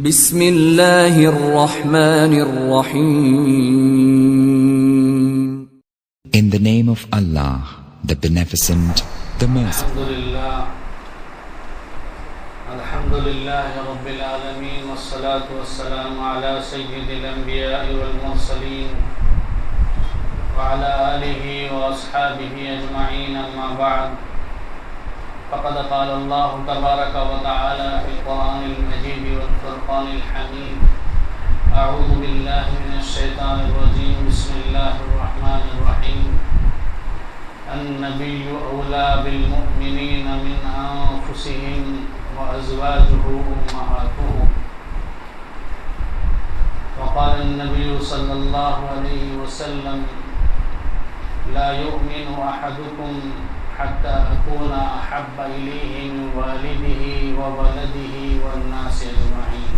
بسم اللہ الرحمن الرحیم. In the name of Allah, the Beneficent, the Merciful. الحمدللہ رب العالمین والصلاة والسلام علی سید الانبیاء والمرسلین وعلى آلہ واصحابہ اجمعین، اما بعد فقد قال اللہ تبارک وتعالی فی القرآن المجید والفرقان الحمید. اعوذ باللہ من الشیطان الرجیم، بسم اللہ الرحمن الرحیم. النبی اولی بالمؤمنین من انفسهم وازواجه امہاتهم. وقال النبی صلی اللہ علیہ وسلم لا يؤمن احدكم حتى أكون أحب إليه من والده وولده والناس أجمعين.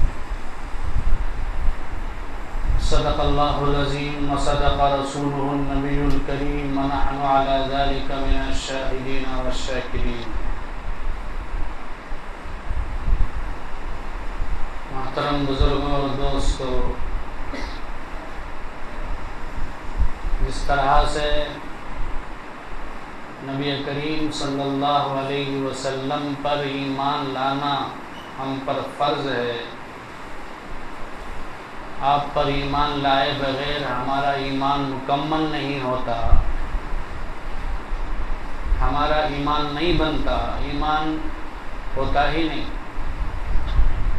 صدق الله العظيم وصدق رسوله النبي الكريم ونحن على ذلك من الشاهدين والشاكرين. محترم بزرگوں اور دوستو، جس طرح سے نبی کریم صلی اللہ علیہ وسلم پر ایمان لانا ہم پر فرض ہے، آپ پر ایمان لائے بغیر ہمارا ایمان مکمل نہیں ہوتا، ہمارا ایمان نہیں بنتا، ایمان ہوتا ہی نہیں.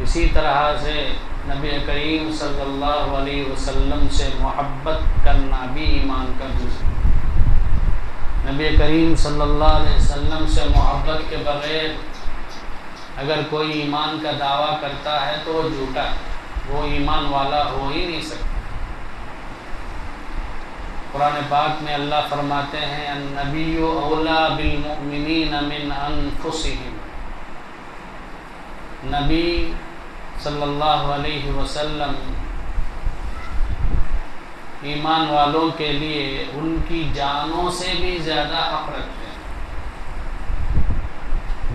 اسی طرح سے نبی کریم صلی اللہ علیہ وسلم سے محبت کرنا بھی ایمان کا جز ہے. نبی کریم صلی اللہ علیہ وسلم سے محبت کے بغیر اگر کوئی ایمان کا دعویٰ کرتا ہے تو وہ جھوٹا ہے، وہ ایمان والا ہو ہی نہیں سکتا. قرآن پاک میں اللہ فرماتے ہیں النبی اولی بالمؤمنین من انفسهم. نبی صلی اللہ علیہ وسلم ایمان والوں کے لیے ان کی جانوں سے بھی زیادہ حق رکھتے ہیں.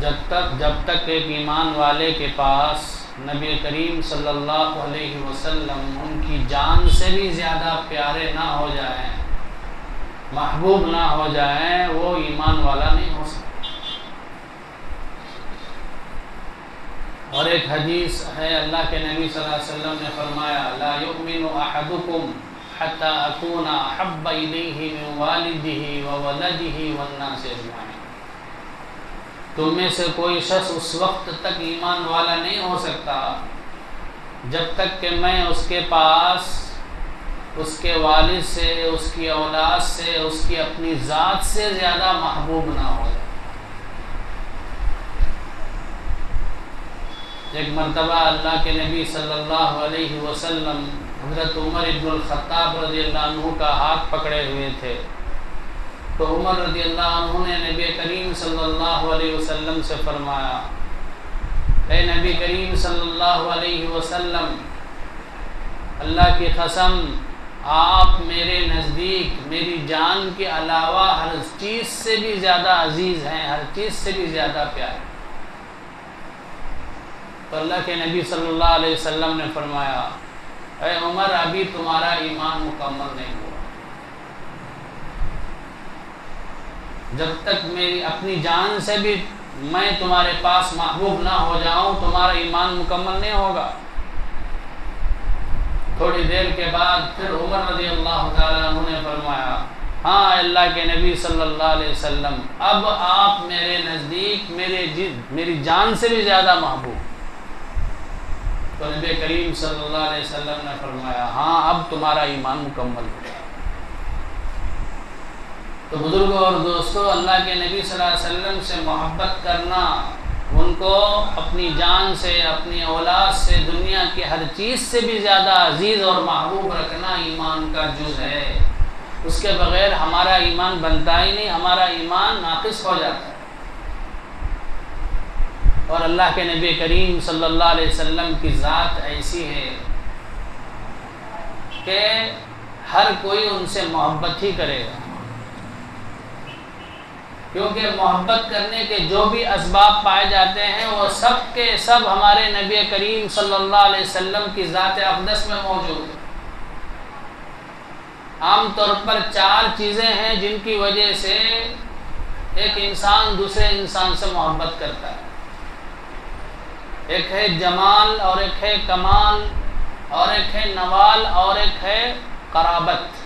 جب تک ایک ایمان والے کے پاس نبی کریم صلی اللہ علیہ وسلم ان کی جان سے بھی زیادہ پیارے نہ ہو جائیں، محبوب نہ ہو جائیں، وہ ایمان والا نہیں ہو سکتا. اور ایک حدیث ہے، اللہ کے نبی صلی اللہ علیہ وسلم نے فرمایا لا یؤمن احدکم حتی اکون احب الیہ من والدہ وولدہ والناس اجمعین. تم میں سے کوئی شخص اس وقت تک ایمان والا نہیں ہو سکتا جب تک کہ میں اس کے پاس اس کے والد سے، اس کی اولاد سے، اس کی اپنی ذات سے زیادہ محبوب نہ ہو جائے. ایک مرتبہ اللہ کے نبی صلی اللہ علیہ وسلم حضرت عمر ابن الخطاب رضی اللہ عنہ کا ہاتھ پکڑے ہوئے تھے، تو عمر رضی اللہ عنہ نے نبی کریم صلی اللہ علیہ وسلم سے فرمایا اے نبی کریم صلی اللہ علیہ وسلم، اللہ کی قسم آپ میرے نزدیک میری جان کے علاوہ ہر چیز سے بھی زیادہ عزیز ہیں، ہر چیز سے بھی زیادہ پیارے. تو اللہ کے نبی صلی اللہ علیہ وسلم نے فرمایا اے عمر، ابھی تمہارا ایمان مکمل نہیں ہوا. جب تک میری اپنی جان سے بھی میں تمہارے پاس محبوب نہ ہو جاؤں تمہارا ایمان مکمل نہیں ہوگا. تھوڑی دیر کے بعد پھر عمر رضی اللہ تعالیٰ عنہ نے فرمایا ہاں اللہ کے نبی صلی اللہ علیہ وسلم، اب آپ میرے نزدیک میری جان سے بھی زیادہ محبوب. تو نبی کریم صلی اللہ علیہ وسلم نے فرمایا ہاں اب تمہارا ایمان مکمل ہو گیا. تو بزرگوں اور دوستوں، اللہ کے نبی صلی اللہ علیہ وسلم سے محبت کرنا، ان کو اپنی جان سے، اپنی اولاد سے، دنیا کی ہر چیز سے بھی زیادہ عزیز اور محبوب رکھنا ایمان کا جز ہے. اس کے بغیر ہمارا ایمان بنتا ہی نہیں، ہمارا ایمان ناقص ہو جاتا ہے. اور اللہ کے نبی کریم صلی اللہ علیہ وسلم کی ذات ایسی ہے کہ ہر کوئی ان سے محبت ہی کرے گا. کیونکہ محبت کرنے کے جو بھی اسباب پائے جاتے ہیں وہ سب کے سب ہمارے نبی کریم صلی اللہ علیہ وسلم کی ذات اقدس میں موجود ہیں۔ عام طور پر 4 چیزیں ہیں جن کی وجہ سے ایک انسان دوسرے انسان سے محبت کرتا ہے۔ ایک ہے جمال، اور ایک ہے کمال، اور ایک ہے نوال، اور ایک ہے قرابت۔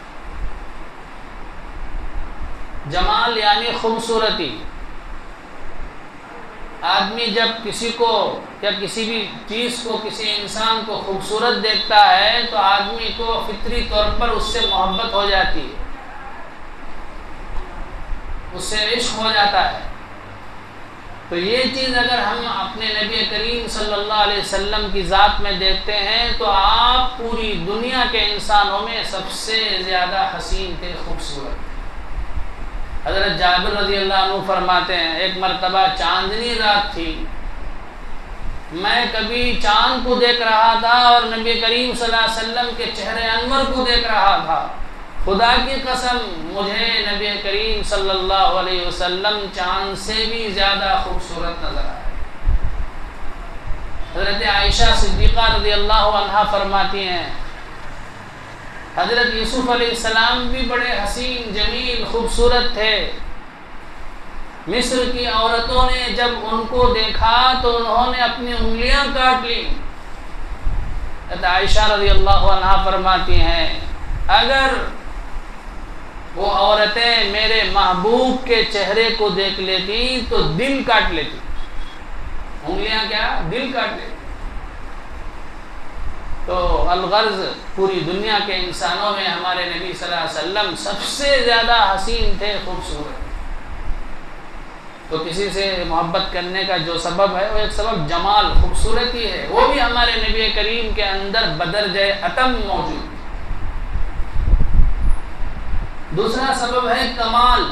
جمال یعنی خوبصورتی۔ آدمی جب کسی کو یا کسی بھی چیز کو، کسی انسان کو خوبصورت دیکھتا ہے تو آدمی کو فطری طور پر اس سے محبت ہو جاتی ہے، اس سے عشق ہو جاتا ہے۔ تو یہ چیز اگر ہم اپنے نبی کریم صلی اللہ علیہ وسلم کی ذات میں دیکھتے ہیں تو آپ پوری دنیا کے انسانوں میں سب سے زیادہ حسین تھے، خوبصورت۔ حضرت جابر رضی اللہ عنہ فرماتے ہیں ایک مرتبہ چاندنی رات تھی، میں کبھی چاند کو دیکھ رہا تھا اور نبی کریم صلی اللہ علیہ وسلم کے چہرے انور کو دیکھ رہا تھا۔ خدا کی قسم مجھے نبی کریم صلی اللہ علیہ وسلم چاند سے بھی زیادہ خوبصورت نظر آئے۔ حضرت عائشہ صدیقہ رضی اللہ عنہا فرماتی ہیں حضرت یوسف علیہ السلام بھی بڑے حسین، جمیل، خوبصورت تھے۔ مصر کی عورتوں نے جب ان کو دیکھا تو انہوں نے اپنی انگلیاں کاٹ لی۔ حضرت عائشہ رضی اللہ عنہا فرماتی ہیں اگر وہ عورتیں میرے محبوب کے چہرے کو دیکھ لیتی تو دل کاٹ لیتی۔ انگلیاں کیا؟ دل کاٹ لیتی۔ تو الغرض پوری دنیا کے انسانوں میں ہمارے نبی صلی اللہ علیہ وسلم سب سے زیادہ حسین تھے، خوبصورت۔ تو کسی سے محبت کرنے کا جو سبب ہے وہ ایک سبب جمال، خوبصورتی ہے، وہ بھی ہمارے نبی کریم کے اندر بدرجہ اتم موجود۔ دوسرا سبب ہے کمال۔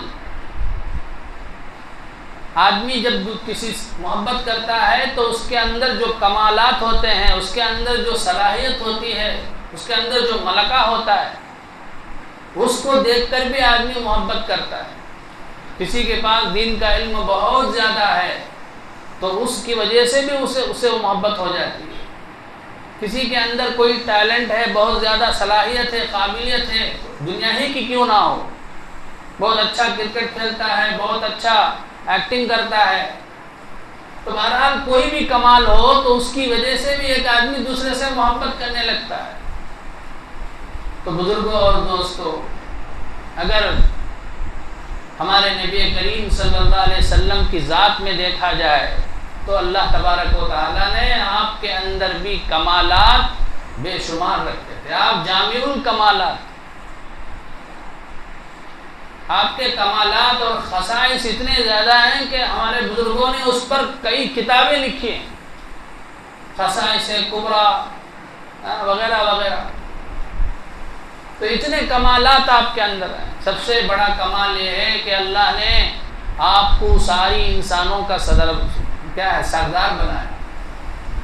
آدمی جب کسی محبت کرتا ہے تو اس کے اندر جو کمالات ہوتے ہیں، اس کے اندر جو صلاحیت ہوتی ہے، اس کے اندر جو ملکہ ہوتا ہے، اس کو دیکھ کر بھی آدمی محبت کرتا ہے۔ کسی کے پاس دین کا علم بہت زیادہ ہے تو اس کی وجہ سے بھی اسے وہ محبت ہو جاتی ہے۔ کسی کے اندر کوئی ٹیلنٹ ہے، بہت زیادہ صلاحیت ہے، قابلیت ہے، دنیا ہی کی کیوں نہ ہو، بہت اچھا کرکٹ کھیلتا ہے، بہت اچھا ایکٹنگ کرتا ہے، تو بہرحال کوئی بھی کمال ہو تو اس کی وجہ سے بھی ایک آدمی دوسرے سے محبت کرنے لگتا ہے۔ تو بزرگوں اور دوستوں، اگر ہمارے نبی کریم صلی اللہ علیہ وسلم کی ذات میں دیکھا جائے تو اللہ تبارک و تعالیٰ نے آپ کے اندر بھی کمالات بے شمار رکھتے تھے۔ آپ جامع الکمالات، آپ کے کمالات اور خصائص اتنے زیادہ ہیں کہ ہمارے بزرگوں نے اس پر کئی کتابیں لکھی ہیں، خصائص کبریٰ وغیرہ وغیرہ۔ تو اتنے کمالات آپ کے اندر ہیں۔ سب سے بڑا کمال یہ ہے کہ اللہ نے آپ کو ساری انسانوں کا سردار بنایا۔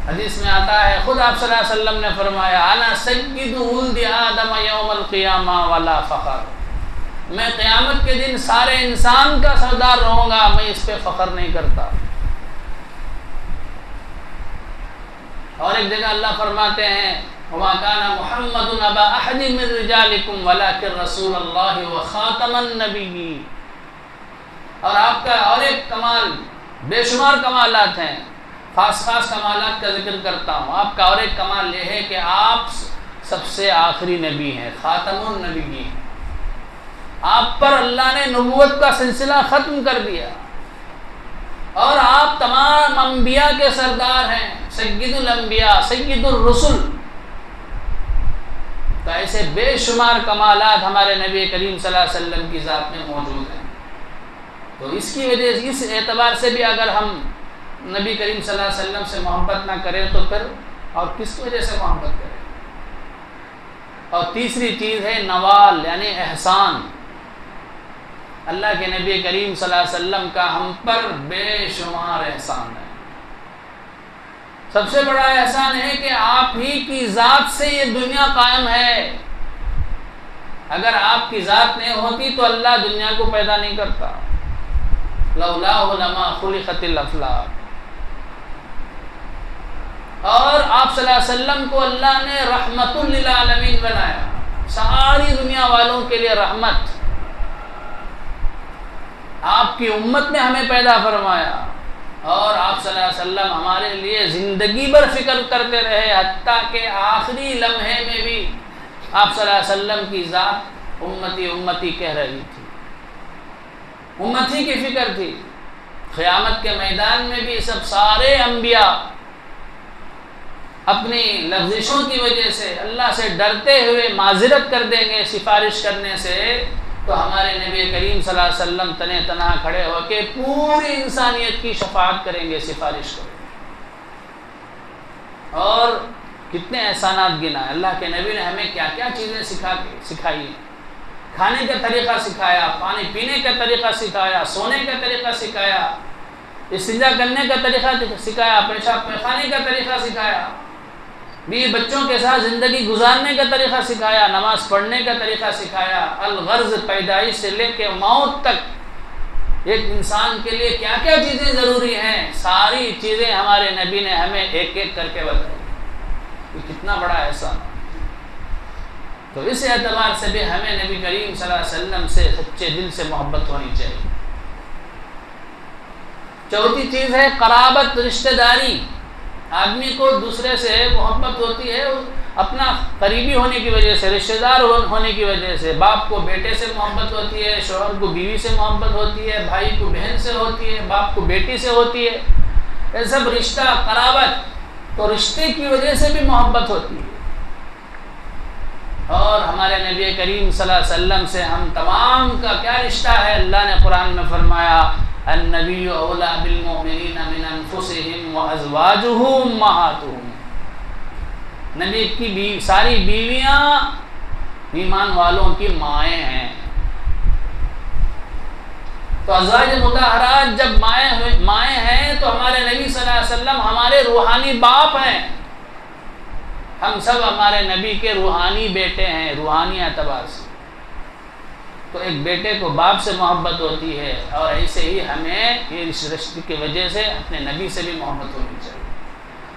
حدیث میں آتا ہے، خود آپ صلی اللہ علیہ وسلم نے فرمایا انا سید ولد آدم یوم القیامہ ولا فخر، میں قیامت کے دن سارے انسان کا سردار رہوں گا، میں اس پہ فخر نہیں کرتا۔ اور ایک جگہ اللہ فرماتے ہیں وما كان محمد ابا احد من رجالكم ولكن رسول اللہ وخاتم النبیین۔ اور آپ کا اور ایک کمال، بے شمار کمالات ہیں، خاص کمالات کا ذکر کرتا ہوں۔ آپ کا اور ایک کمال یہ ہے کہ آپ سب سے آخری نبی ہیں، خاتم النبیین۔ آپ پر اللہ نے نبوت کا سلسلہ ختم کر دیا اور آپ تمام انبیاء کے سردار ہیں، سید الانبیاء، سید الرسل۔ تو ایسے بے شمار کمالات ہمارے نبی کریم صلی اللہ علیہ وسلم کی ذات میں موجود ہیں۔ تو اس کی وجہ سے، اس اعتبار سے بھی اگر ہم نبی کریم صلی اللہ علیہ وسلم سے محبت نہ کریں تو پھر اور کس وجہ سے محبت کریں؟ اور تیسری چیز ہے نوال، یعنی احسان۔ اللہ کے نبی کریم صلی اللہ علیہ وسلم کا ہم پر بے شمار احسان ہے۔ سب سے بڑا احسان ہے کہ آپ ہی کی ذات سے یہ دنیا قائم ہے۔ اگر آپ کی ذات نہیں ہوتی تو اللہ دنیا کو پیدا نہیں کرتا۔ لولاہ لما خلقت الافلاک. اور آپ صلی اللہ علیہ وسلم کو اللہ نے رحمت للعالمین بنایا، ساری دنیا والوں کے لیے رحمت. آپ کی امت میں ہمیں پیدا فرمایا، اور آپ صلی اللہ علیہ وسلم ہمارے لیے زندگی بھر فکر کرتے رہے، حتیٰ کہ آخری لمحے میں بھی آپ صلی اللہ علیہ وسلم کی ذات امتی امتی کہہ رہی تھی، امتی کی فکر تھی. قیامت کے میدان میں بھی سب سارے انبیاء اپنی لغزشوں کی وجہ سے اللہ سے ڈرتے ہوئے معذرت کر دیں گے سفارش کرنے سے، تو ہمارے نبی کریم صلی اللہ علیہ وسلم تنے تنہا کھڑے ہو کے پوری انسانیت کی شفاعت کریں گے، سفارش کریں گے. اور کتنے احسانات گنا ہے. اللہ کے نبی نے ہمیں کیا کیا چیزیں سکھائی ہیں. کھانے کا طریقہ سکھایا، پانی پینے کا طریقہ سکھایا، سونے کا طریقہ سکھایا، استنجا کرنے کا طریقہ سکھایا، پیشاب پیخانے کا طریقہ سکھایا، بیوی بچوں کے ساتھ زندگی گزارنے کا طریقہ سکھایا، نماز پڑھنے کا طریقہ سکھایا. الغرض پیدائش سے لے کے موت تک ایک انسان کے لیے کیا کیا چیزیں ضروری ہیں، ساری چیزیں ہمارے نبی نے ہمیں ایک ایک کر کے بتائی. یہ کتنا بڑا احسان. تو اس اعتبار سے بھی ہمیں نبی کریم صلی اللہ علیہ وسلم سے سچے دل سے محبت ہونی چاہیے. چوتھی چیز ہے قرابت، رشتہ داری. آدمی کو دوسرے سے محبت ہوتی ہے اپنا قریبی ہونے کی وجہ سے، رشتہ دار ہونے کی وجہ سے. باپ کو بیٹے سے محبت ہوتی ہے، شوہر کو بیوی سے محبت ہوتی ہے، بھائی کو بہن سے ہوتی ہے، باپ کو بیٹی سے ہوتی ہے. یہ سب رشتہ قرابت. تو رشتے کی وجہ سے بھی محبت ہوتی ہے. اور ہمارے نبی کریم صلی اللہ علیہ وسلم سے ہم تمام کا کیا رشتہ ہے؟ اللہ نے قرآن میں فرمایا النبی اولی بالمؤمنین من انفسہم وازواجہ امہاتہم. نبی کی ساری بیویاں ایمان والوں کی مائیں ہیں. تو ازواج مطہرات جب مائیں ہیں تو ہمارے نبی صلی اللہ علیہ وسلم ہمارے روحانی باپ ہیں. ہم سب ہمارے نبی کے روحانی بیٹے ہیں روحانی اعتبار سے. تو ایک بیٹے کو باپ سے محبت ہوتی ہے، اور ایسے ہی ہمیں اس رشتے کی وجہ سے اپنے نبی سے بھی محبت ہونی چاہیے.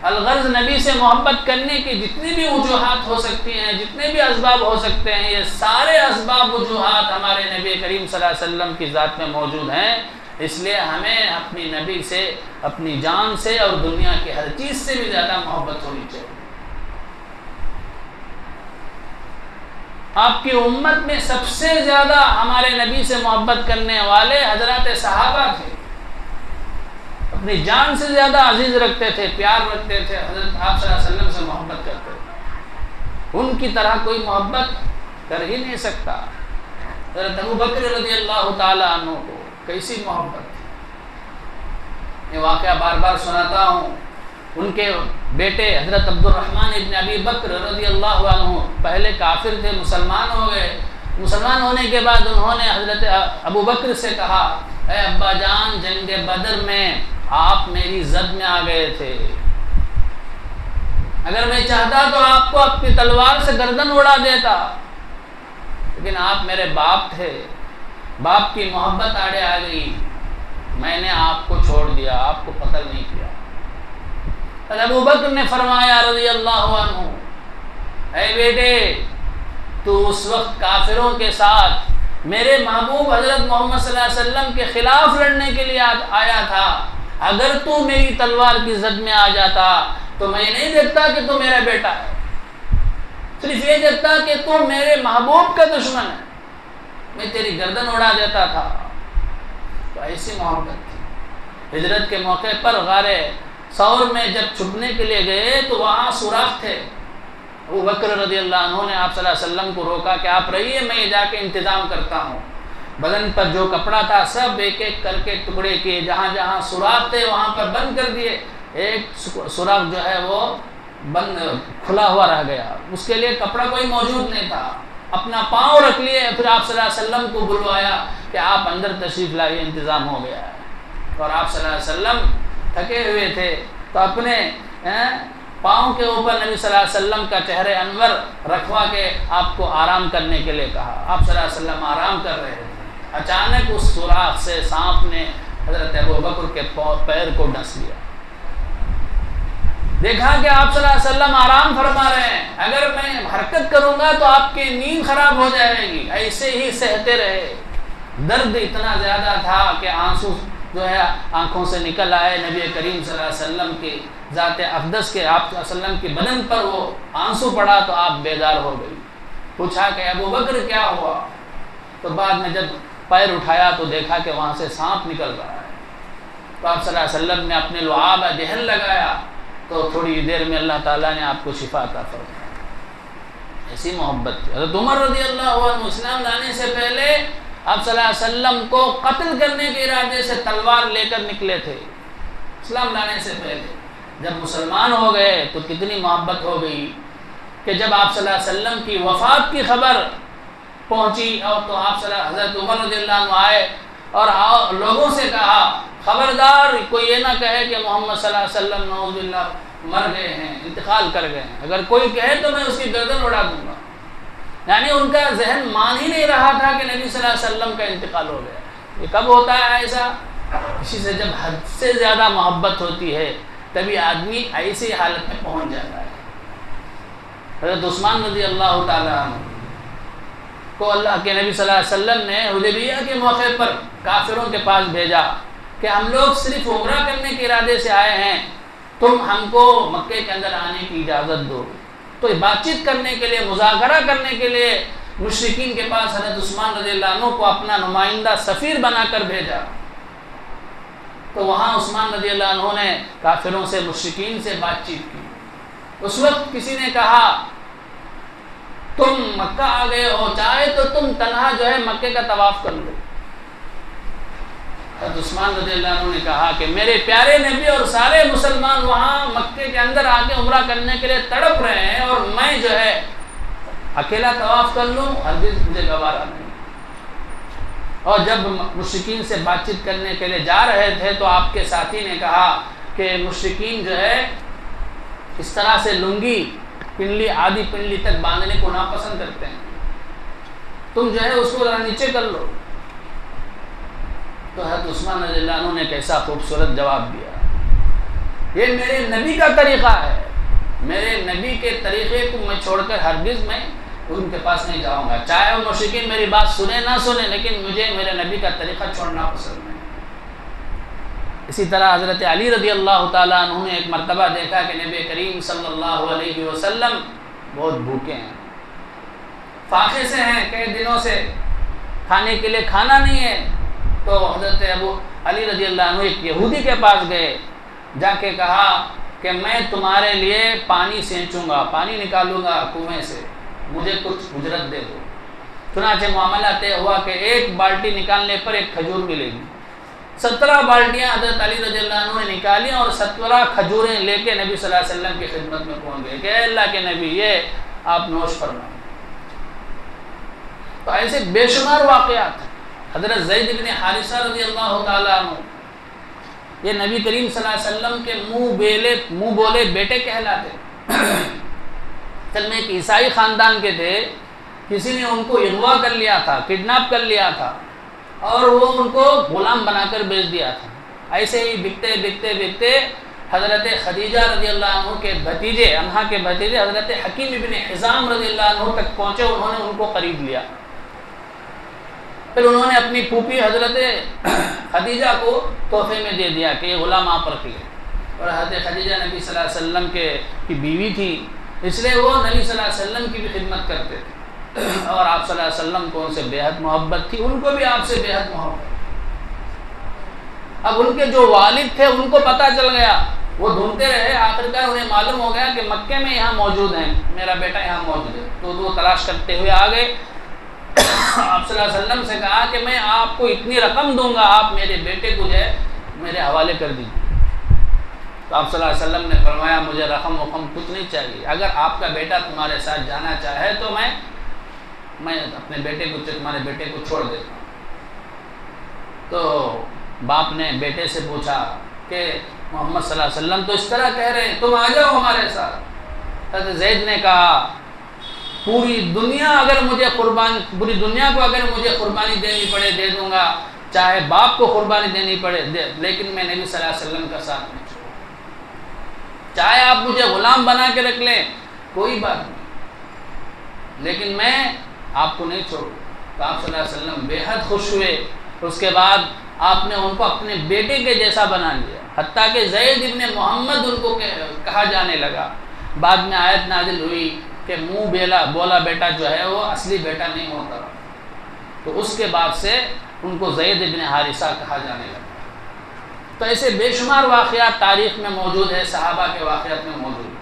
الغرض نبی سے محبت کرنے کی جتنی بھی وجوہات ہو سکتی ہیں، جتنے بھی اسباب ہو سکتے ہیں، یہ سارے اسباب وجوہات ہمارے نبی کریم صلی اللہ علیہ وسلم کی ذات میں موجود ہیں. اس لیے ہمیں اپنی نبی سے، اپنی جان سے اور دنیا کی ہر چیز سے بھی زیادہ محبت ہونی چاہیے. آپ کی امت میں سب سے زیادہ ہمارے نبی سے محبت کرنے والے حضرات صحابہ تھے. اپنی جان سے زیادہ عزیز رکھتے تھے، پیار رکھتے تھے، حضرت آپ صلی اللہ علیہ وسلم سے محبت کرتے تھے. ان کی طرح کوئی محبت کر ہی نہیں سکتا. حضرت ابو بکر رضی اللہ تعالی عنہ کو کیسی محبت تھی. یہ واقعہ بار بار سناتا ہوں. ان کے بیٹے حضرت عبد الرحمن ابن ابی بکر رضی اللہ عنہ پہلے کافر تھے، مسلمان ہو گئے. مسلمان ہونے کے بعد انہوں نے حضرت ابو بکر سے کہا اے ابا جان، جنگ بدر میں آپ میری زد میں آ گئے تھے. اگر میں چاہتا تو آپ کو اپنی تلوار سے گردن اڑا دیتا، لیکن آپ میرے باپ تھے. باپ کی محبت آڑے آ گئی، میں نے آپ کو چھوڑ دیا، آپ کو قتل نہیں کیا. ابو بکر نے فرمایا رضی اللہ عنہ، اے بیٹے، تو اس وقت کافروں کے ساتھ میرے محبوب حضرت محمد صلی اللہ علیہ وسلم کے خلاف لڑنے کے لیے آیا تھا. اگر تو میری تلوار کی زد میں آ جاتا تو میں نہیں دیکھتا کہ تو میرا بیٹا ہے، صرف یہ دیکھتا کہ تو میرے محبوب کا دشمن ہے، میں تیری گردن اڑا دیتا تھا. تو ایسی محبت تھی. ہجرت کے موقع پر غار ثور میں جب چھپنے کے لیے گئے تو وہاں سوراخ تھے. ابو بکر رضی اللہ عنہ نے آپ صلی اللہ علیہ وسلم کو روکا کہ آپ رہیے، میں جا کے انتظام کرتا ہوں. بدن پر جو کپڑا تھا سب ایک ایک کر کے ٹکڑے کیے، جہاں جہاں سوراخ تھے وہاں پر بند کر دیے. ایک سوراخ جو ہے وہ بند کھلا ہوا رہ گیا، اس کے لیے کپڑا کوئی موجود نہیں تھا. اپنا پاؤں رکھ لیے، پھر آپ صلی اللہ علیہ وسلم کو بلوایا کہ آپ اندر تشریف لائیے، انتظام ہو گیا ہے. اور آپ صلی اللہ علیہ وسلم تھکے ہوئے تھے تو اپنے پاؤں کے اوپر نبی صلی اللہ علیہ وسلم کا چہرے انور رکھوا کے آپ کو آرام کرنے کے لیے کہا. آپ صلی اللہ علیہ وسلم آرام کر رہے تھے. اچانک اس سوراخ سے سانپ نے حضرت ابوبکر کے پیر کو ڈس لیا. دیکھا کہ آپ صلی اللہ علیہ وسلم آرام فرما رہے ہیں, اگر میں حرکت کروں گا تو آپ کی نیند خراب ہو جائے گی. ایسے ہی سہتے رہے. درد اتنا زیادہ تھا کہ آنسو جو ہے آنکھوں سے نکل آئے. نبی کریم صلی اللہ علیہ وسلم کی ذات اقدس کے آپ صلی اللہ علیہ وسلم کے بدن پر وہ آنسو پڑا تو آپ بیدار ہو گئی. پوچھا کہ ابوبکر کیا ہوا؟ تو بعد میں جب پیر اٹھایا تو دیکھا کہ وہاں سے سانپ نکل رہا ہے. تو آپ صلی اللہ علیہ وسلم نے اپنے لعاب دہن لگایا تو تھوڑی دیر میں اللہ تعالیٰ نے آپ کو شفا عطا فرمایا. ایسی محبت تھی. حضرت عمر رضی اللہ عنہ اسلام لانے سے پہلے آپ صلی اللہ علیہ وسلم کو قتل کرنے کے ارادے سے تلوار لے کر نکلے تھے. اسلام لانے سے پہلے جب مسلمان ہو گئے تو کتنی محبت ہو گئی کہ جب آپ صلی اللہ علیہ وسلم کی وفات کی خبر پہنچی اور تو آپ صلی اللہ حضرت عمر رضی اللہ عنہ آئے اور لوگوں سے کہا خبردار کوئی یہ نہ کہے کہ محمد صلی اللہ علیہ وسلم نعوذ باللہ مر گئے ہیں, انتقال کر گئے ہیں. اگر کوئی کہے تو میں اس کی گردن اڑا دوں گا. یعنی ان کا ذہن مان ہی نہیں رہا تھا کہ نبی صلی اللہ علیہ وسلم کا انتقال ہو گیا. یہ کب ہوتا ہے ایسا؟ کسی سے جب حد سے زیادہ محبت ہوتی ہے تبھی آدمی ایسی حالت میں پہنچ جاتا ہے. حضرت عثمان رضی اللہ تعالیٰ عنہ کو اللہ کے نبی صلی اللہ علیہ وسلم نے حدیبیہ کے موقع پر کافروں کے پاس بھیجا کہ ہم لوگ صرف عمرہ کرنے کے ارادے سے آئے ہیں, تم ہم کو مکے کے اندر آنے کی اجازت دو. تو بات چیت کرنے کے لیے, مذاکرہ کرنے کے لیے مشرکین کے پاس حضرت عثمان رضی اللہ عنہ کو اپنا نمائندہ سفیر بنا کر بھیجا. تو وہاں عثمان رضی اللہ عنہ نے کافروں سے, مشرکین سے بات چیت کی. اس وقت کسی نے کہا تم مکہ آ گئے ہو, چاہے تو تم تنہا جو ہے مکے کا طواف کر لو. حضرت عثمان رضی اللہ عنہ نے کہا کہ میرے پیارے نبی اور سارے مسلمان وہاں مکے کے اندر آ کے عمرہ کرنے کے لیے تڑپ رہے ہیں اور میں جو ہے اکیلا طواف کر لوں, ہرگز مجھے گوارا نہیں. اور جب مشرکین سے بات چیت کرنے کے لیے جا رہے تھے تو آپ کے ساتھی نے کہا کہ مشرکین جو ہے اس طرح سے لنگی پنڈلی آدھی پنڈلی تک باندھنے کو ناپسند کرتے ہیں, تم جو ہے اس کو ذرا نیچے کر لو. تو حضرت عثمان رضی اللہ عنہ نے کیسا خوبصورت جواب دیا, یہ میرے نبی کا طریقہ ہے, میرے نبی کے طریقے کو میں چھوڑ کر ہرگز میں ان کے پاس نہیں جاؤں گا. چاہے وہ مشرکین میری بات سنیں نہ سنیں, لیکن مجھے میرے نبی کا طریقہ چھوڑنا پسند نہیں. اسی طرح حضرت علی رضی اللہ تعالیٰ عنہ نے ایک مرتبہ دیکھا کہ نبی کریم صلی اللہ علیہ وسلم بہت بھوکے ہیں, فاقے سے ہیں, کئی دنوں سے کھانے کے لیے کھانا نہیں ہے. تو حضرت ابو علی رضی اللہ عنہ ایک یہودی کے پاس گئے, جا کے کہا کہ میں تمہارے لیے پانی سینچوں گا, پانی نکالوں گا کنویں سے, مجھے کچھ اجرت دے دو. چنانچہ معاملہ طے ہوا کہ ایک بالٹی نکالنے پر ایک کھجور ملے گی. 17 بالٹیاں حضرت علی رضی اللہ عنہ نے نکالی اور 17 کھجوریں لے کے نبی صلی اللہ علیہ وسلم کی خدمت میں پہنچ گئے کہ اے اللہ کے نبی یہ آپ نوش فرمائیں. تو ایسے بے شمار واقعات ہیں. حضرت زید بن حارثہ رضی اللہ تعالیٰ عنہ یہ نبی کریم صلی اللہ علیہ وسلم کے منہ بولے بیٹے کہلاتے. اصل میں ایک عیسائی خاندان کے تھے, کسی نے ان کو اغوا کر لیا تھا, کڈنیپ کر لیا تھا اور وہ ان کو غلام بنا کر بیچ دیا تھا. ایسے ہی بکتے بکتے بکتے حضرت خدیجہ رضی اللہ عنہ کے بھتیجے, انہا کے بھتیجے حضرت حکیم ابن حزام رضی اللہ عنہ تک پہنچے. انہوں نے ان کو خرید لیا. پھر انہوں نے اپنی پھوپھی حضرت خدیجہ کو تحفے میں دے دیا کہ یہ غلام آپ رکھ لیں. اور حضرت خدیجہ نبی صلی اللہ علیہ وسلم کی بیوی تھی, اس لیے وہ نبی صلی اللہ علیہ وسلم کی بھی خدمت کرتے تھے اور آپ صلی اللہ علیہ وسلم کو ان سے بے حد محبت تھی, ان کو بھی آپ سے بے حد محبت. اب ان کے جو والد تھے ان کو پتہ چل گیا, وہ ڈھونڈتے رہے, آخرکار انہیں معلوم ہو گیا کہ مکے میں یہاں موجود ہیں, میرا بیٹا یہاں موجود ہے. تو وہ تلاش کرتے ہوئے آ گئے. آپ صلی اللہ علیہ وسلم سے کہا کہ میں آپ کو اتنی رقم دوں گا, آپ میرے بیٹے کو جو ہے میرے حوالے کر دیجیے. تو آپ صلی اللہ علیہ وسلم نے فرمایا مجھے رقم وقم کچھ نہیں چاہیے, اگر آپ کا بیٹا تمہارے ساتھ جانا چاہے تو میں اپنے بیٹے کو, تمہارے بیٹے کو چھوڑ دیتا ہوں. تو باپ نے بیٹے سے پوچھا کہ محمد صلی اللہ علیہ وسلم تو اس طرح کہہ رہے ہیں, تم آ جاؤ ہمارے ساتھ. حضرت زید نے کہا پوری دنیا کو اگر مجھے قربانی دینی پڑے دے دوں گا, چاہے باپ کو قربانی دینی پڑے لیکن میں نبی صلی اللہ علیہ وسلم کا ساتھ نہیں چھوڑوں. چاہے آپ مجھے غلام بنا کے رکھ لیں کوئی بات نہیں، لیکن میں آپ کو نہیں چھوڑوں. تو آپ صلی اللہ علیہ وسلم بے حد خوش ہوئے. اس کے بعد آپ نے ان کو اپنے بیٹے کے جیسا بنا لیا، حتیٰ کہ زید ابن محمد ان کو کہا جانے لگا. بعد میں آیت نازل ہوئی کہ منہ بولا بیٹا جو ہے وہ اصلی بیٹا نہیں ہوتا، تو اس کے بعد سے ان کو زید ابن حارثہ کہا جانے لگا. تو ایسے بے شمار واقعات تاریخ میں موجود ہے، صحابہ کے واقعات میں موجود ہے.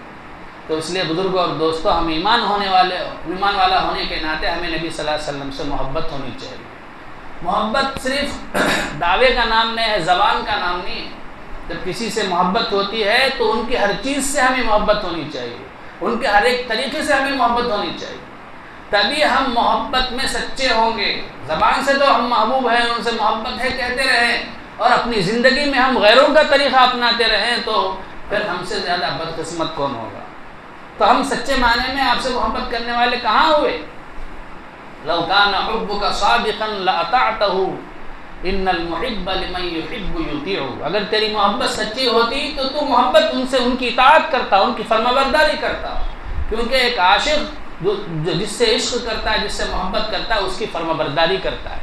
تو اس لیے بزرگوں اور دوستوں، ہم ایمان والا ہونے کے ناطے ہمیں نبی صلی اللہ علیہ وسلم سے محبت ہونی چاہیے. محبت صرف دعوے کا نام نہیں ہے، زبان کا نام نہیں ہے. جب کسی سے محبت ہوتی ہے تو ان کی ہر چیز سے ہمیں محبت ہونی چاہیے، ان کے ہر ایک طریقے سے ہمیں محبت ہونی چاہیے. تبھی ہم محبت میں سچے ہوں گے. زبان سے تو ہم محبوب ہیں، ان سے محبت ہے کہتے رہیں، اور اپنی زندگی میں ہم غیروں کا طریقہ اپناتے رہیں تو پھر ہم سے زیادہ بدقسمت کون ہوگا. تو ہم سچے معنی میں آپ سے محبت کرنے والے کہاں ہوئے؟ لو کان حبک صادقا لاطعتہ ان المحب لمن يحب يطيع. اگر تیری محبت سچی ہوتی تو تو محبت ان سے ان کی اطاعت کرتا، ان کی فرمانبرداری کرتا. کیونکہ ایک عاشق جو جس سے عشق کرتا ہے، جس سے محبت کرتا ہے، اس کی فرمانبرداری کرتا ہے.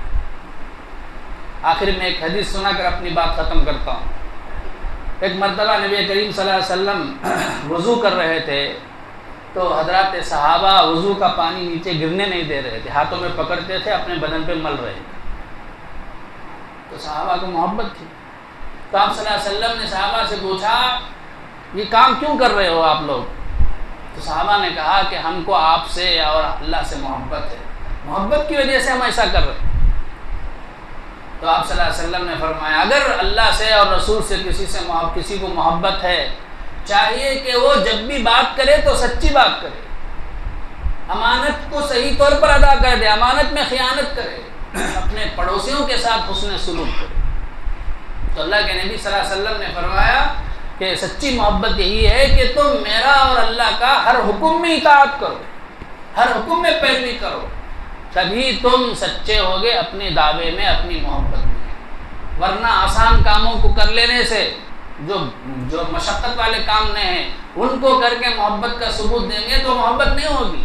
آخر میں ایک حدیث سنا کر اپنی بات ختم کرتا ہوں. ایک مرتبہ نبی کریم صلی اللہ علیہ وسلم وضو کر رہے تھے تو حضرات صحابہ وضو کا پانی نیچے گرنے نہیں دے رہے تھے، ہاتھوں میں پکڑتے تھے، اپنے بدن پہ مل رہے تھے. تو صحابہ کو محبت تھی. تو آپ صلی اللہ علیہ وسلم نے صحابہ سے پوچھا یہ کام کیوں کر رہے ہو آپ لوگ؟ تو صحابہ نے کہا کہ ہم کو آپ سے اور اللہ سے محبت ہے، محبت کی وجہ سے ہم ایسا کر رہے ہیں. تو آپ صلی اللہ علیہ وسلم نے فرمایا اگر اللہ سے اور رسول سے کسی کو محبت ہے، چاہیے کہ وہ جب بھی بات کرے تو سچی بات کرے، امانت کو صحیح طور پر ادا کر دے، امانت میں خیانت کرے، اپنے پڑوسیوں کے ساتھ حسن سلوک کرے. تو اللہ کے نبی صلی اللہ علیہ وسلم نے فرمایا کہ سچی محبت یہی ہے کہ تم میرا اور اللہ کا ہر حکم میں اطاعت کرو، ہر حکم میں پیروی کرو، تبھی تم سچے ہوگے اپنے دعوے میں، اپنی محبت میں. ورنہ آسان کاموں کو کر لینے سے، جو مشقت والے کام نہیں ہیں ان کو کر کے محبت کا ثبوت دیں گے تو محبت نہیں ہوگی.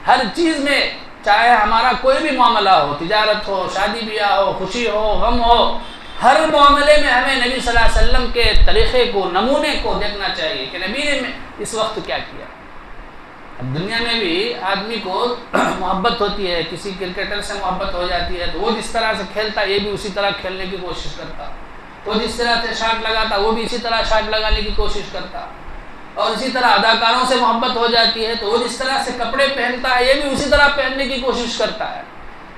ہر چیز میں، چاہے ہمارا کوئی بھی معاملہ ہو، تجارت ہو، شادی بیاہ ہو، خوشی ہو، غم ہو، ہر معاملے میں ہمیں نبی صلی اللہ علیہ وسلم کے طریقے کو، نمونے کو دیکھنا چاہیے کہ نبی نے اس وقت کیا کیا. اب دنیا میں بھی آدمی کو محبت ہوتی ہے، کسی کرکٹر سے محبت ہو جاتی ہے تو وہ جس طرح سے کھیلتا ہے یہ بھی اسی طرح کھیلنے کی کوشش کرتا، وہ جس طرح سے شاٹ لگاتا وہ بھی اسی طرح شاٹ لگانے کی کوشش کرتا. اور اسی طرح اداکاروں سے محبت ہو جاتی ہے تو وہ جس طرح سے کپڑے پہنتا ہے یہ بھی اسی طرح پہننے کی کوشش کرتا ہے.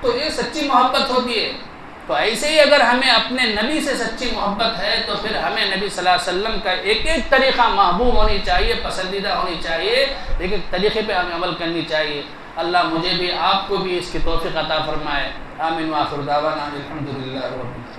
تو یہ سچی محبت ہوتی ہے. تو ایسے ہی اگر ہمیں اپنے نبی سے سچی محبت ہے تو پھر ہمیں نبی صلی اللہ علیہ وسلم کا ایک ایک طریقہ محبوب ہونی چاہیے، پسندیدہ ہونی چاہیے، ایک ایک طریقے پہ ہمیں عمل کرنی چاہیے. اللہ مجھے بھی آپ کو بھی اس کی توفیق عطا فرمائے. آمین. وآخر دعوانا الحمدللہ رب العالمین.